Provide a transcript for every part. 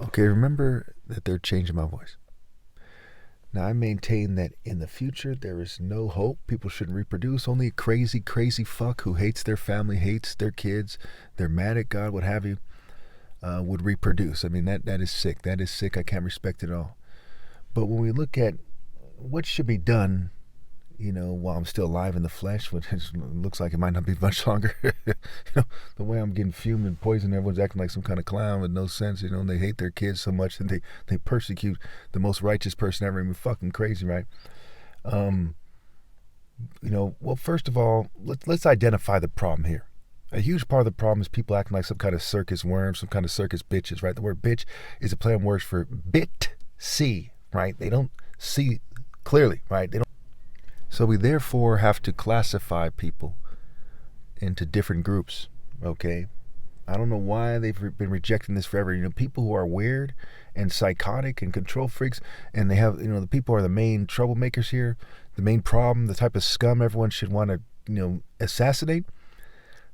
Okay, remember that they're changing my voice. Now, I maintain that in the future, there is no hope. People shouldn't reproduce. Only a crazy, crazy fuck who hates their family, hates their kids, they're mad at God, what have you, would reproduce. I mean, that is sick. That is sick. I can't respect it at all. But when we look at what should be done, while I'm still alive in the flesh, which looks like it might not be much longer. The way I'm getting fumed and poisoned, everyone's acting like some kind of clown with no sense, and they hate their kids so much that they persecute the most righteous person ever. I mean, fucking crazy, right? Well, first of all, let's identify the problem here. A huge part of the problem is people acting like some kind of circus worm, some kind of circus bitches, right? The word bitch is a play on words for bit, see, right? They don't see clearly, right? They don't. So we therefore have to classify people into different groups, okay? I don't know why they've been rejecting this forever. People who are weird and psychotic and control freaks, and they have, the people are the main troublemakers here, the main problem, the type of scum everyone should want to, assassinate.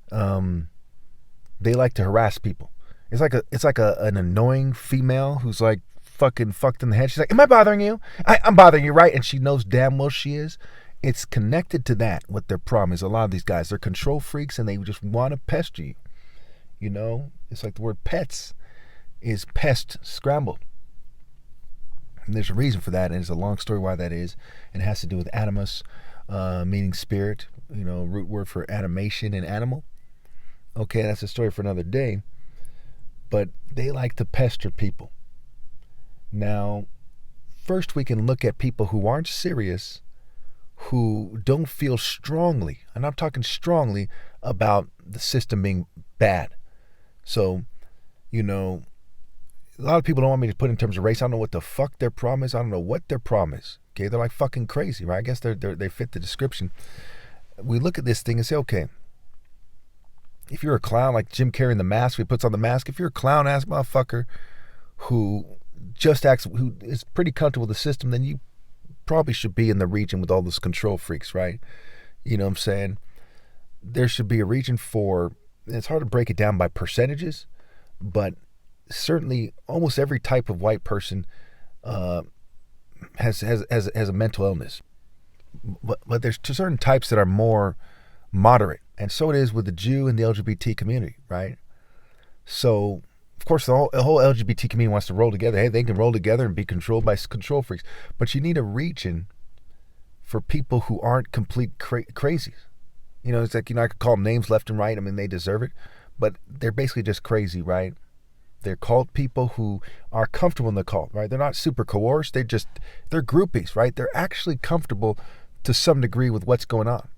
They like to harass people. It's like an annoying female who's like fucking fucked in the head. She's like, "Am I bothering you? I'm bothering you, right?" And she knows damn well she is. It's connected to that, what their problem is. A lot of these guys, they're control freaks and they just want to pester you. It's like the word pets is pest scrambled. And there's a reason for that, and it's a long story why that is. And it has to do with animus, meaning spirit, root word for animation and animal. Okay, that's a story for another day. But they like to pester people. Now, first we can look at people who aren't serious, who don't feel strongly, and I'm talking strongly, about the system being bad. So, a lot of people don't want me to put in terms of race. I don't know what the fuck their problem is. I don't know what their problem is. Okay, they're like fucking crazy, right? I guess they fit the description. We look at this thing and say, okay, if you're a clown like Jim Carrey in The Mask, he puts on the mask. If you're a clown ass motherfucker who is pretty comfortable with the system, then you probably should be in the region with all those control freaks, right? You know what I'm saying? There should be a region for, it's hard to break it down by percentages, but certainly almost every type of white person has a mental illness. But there's certain types that are more moderate, and so it is with the Jew and the LGBT community, right? So, of course, the whole LGBT community wants to roll together. Hey, they can roll together and be controlled by control freaks. But you need a region for people who aren't complete crazies. It's like, I could call them names left and right. I mean, they deserve it. But they're basically just crazy, right? They're cult people who are comfortable in the cult, right? They're not super coerced. They're groupies, right? They're actually comfortable to some degree with what's going on.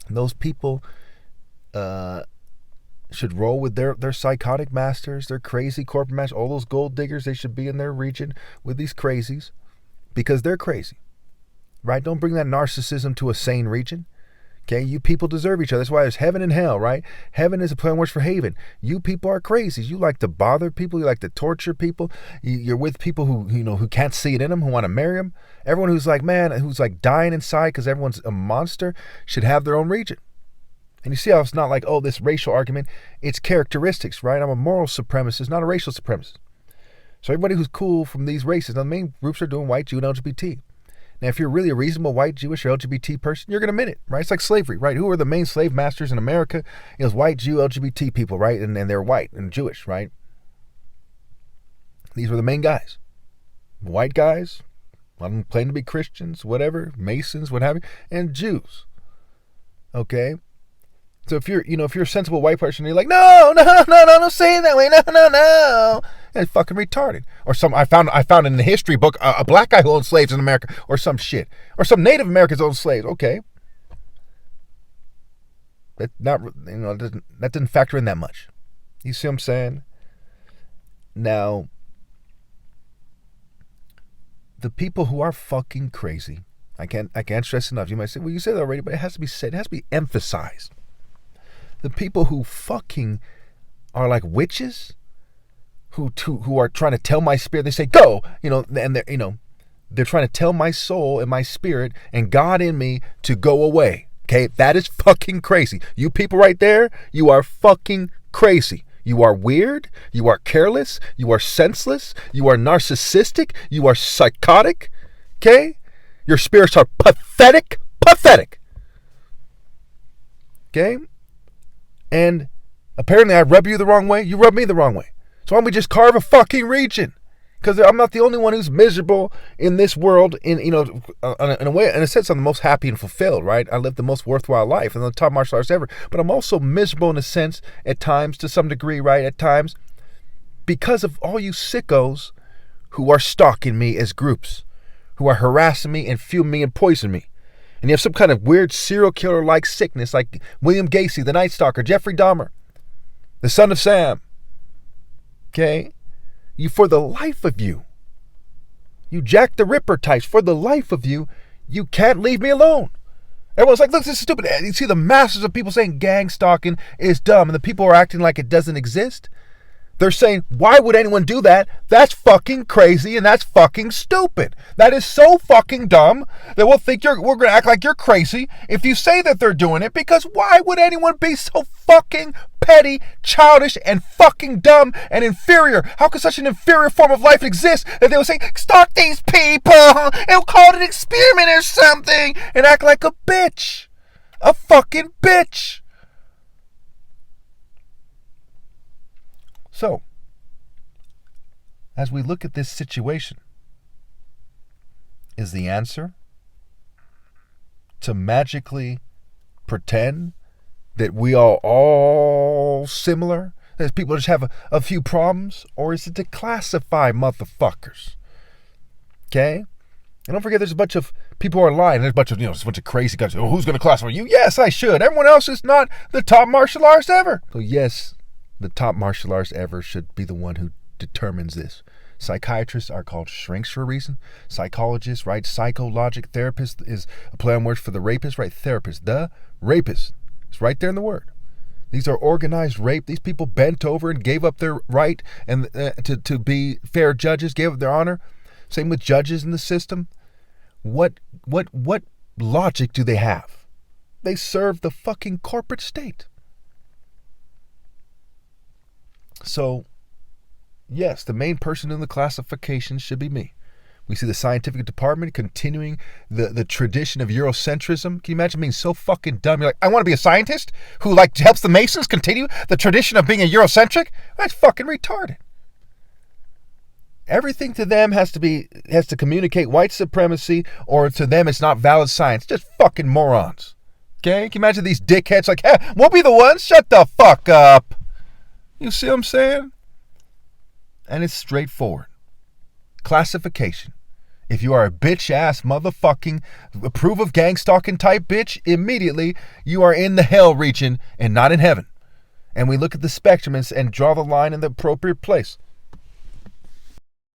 And those people should roll with their psychotic masters, their crazy corporate masters, all those gold diggers. They should be in their region with these crazies because they're crazy, right? Don't bring that narcissism to a sane region. Okay, you people deserve each other. That's why there's heaven and hell, right? Heaven is a play on words for haven. You people are crazies. You like to bother people. You like to torture people. You're with people who can't see it in them, who want to marry them. Everyone who's like dying inside because everyone's a monster should have their own region. And you see how it's not like, this racial argument. It's characteristics, right? I'm a moral supremacist, not a racial supremacist. So everybody who's cool from these races, now the main groups are doing white, Jew, and LGBT. Now, if you're really a reasonable white, Jewish, or LGBT person, you're going to admit it, right? It's like slavery, right? Who are the main slave masters in America? It's white, Jew, LGBT people, right? And they're white and Jewish, right? These were the main guys. White guys, I don't claim to be Christians, whatever, Masons, what have you, and Jews. Okay? So if you're a sensible white person, you're like, no, don't say it that way, no. And it's fucking retarded. Or I found in the history book a black guy who owned slaves in America, or some shit, or some Native Americans owned slaves. Okay, that didn't factor in that much. You see what I'm saying? Now, the people who are fucking crazy, I can't stress enough. You might say, well, you said that already, but it has to be said. It has to be emphasized. The people who fucking are like witches, who are trying to tell my spirit, they say, go, and they're trying to tell my soul and my spirit and God in me to go away. Okay, that is fucking crazy. You people right there, you are fucking crazy. You are weird. You are careless. You are senseless. You are narcissistic. You are psychotic. Okay? Your spirits are pathetic. Pathetic. Okay? And apparently I rub you the wrong way. You rub me the wrong way. So why don't we just carve a fucking region? Because I'm not the only one who's miserable in this world. In a way, in a sense, I'm the most happy and fulfilled, right? I live the most worthwhile life and the top martial artist ever. But I'm also miserable in a sense, at times, to some degree, right? At times, because of all you sickos who are stalking me as groups, who are harassing me and fueling me and poisoning me. And you have some kind of weird serial killer-like sickness, like William Gacy, the Night Stalker, Jeffrey Dahmer, the son of Sam. Okay? You, for the life of you, you Jack the Ripper types, for the life of you, you can't leave me alone. Everyone's like, look, this is stupid. You see the masses of people saying gang stalking is dumb, and the people are acting like it doesn't exist. They're saying, why would anyone do that? That's fucking crazy and that's fucking stupid. That is so fucking dumb that we're going to act like you're crazy if you say that they're doing it, because why would anyone be so fucking petty, childish, and fucking dumb and inferior? How could such an inferior form of life exist that they would say, stalk these people and call it an experiment or something and act like a bitch? A fucking bitch. So, as we look at this situation, is the answer to magically pretend that we are all similar, that people just have a few problems, or is it to classify motherfuckers? Okay? And don't forget, there's a bunch of people who are lying. There's a bunch of crazy guys. Oh, who's going to classify you? Yes, I should. Everyone else is not the top martial artist ever. So yes, the top martial artist ever should be the one who determines this. Psychiatrists are called shrinks for a reason. Psychologists, right? Psychologic. Therapist is a play on words for the rapist, right? Therapist. The rapist. It's right there in the word. These are organized rape. These people bent over and gave up their right and to be fair judges, gave up their honor. Same with judges in the system. What logic do they have? They serve the fucking corporate state. So, yes, the main person in the classification should be me. We see the scientific department continuing the tradition of Eurocentrism. Can you imagine being so fucking dumb? You're like, I want to be a scientist who helps the Masons continue the tradition of being a Eurocentric? That's fucking retarded. Everything to them has to communicate white supremacy, or to them it's not valid science. Just fucking morons. Okay? Can you imagine these dickheads like, hey, we'll be the ones? Shut the fuck up. You see what I'm saying? And it's straightforward. Classification. If you are a bitch-ass motherfucking approve of gang stalking type bitch, immediately you are in the hell region and not in heaven. And we look at the spectrum and draw the line in the appropriate place.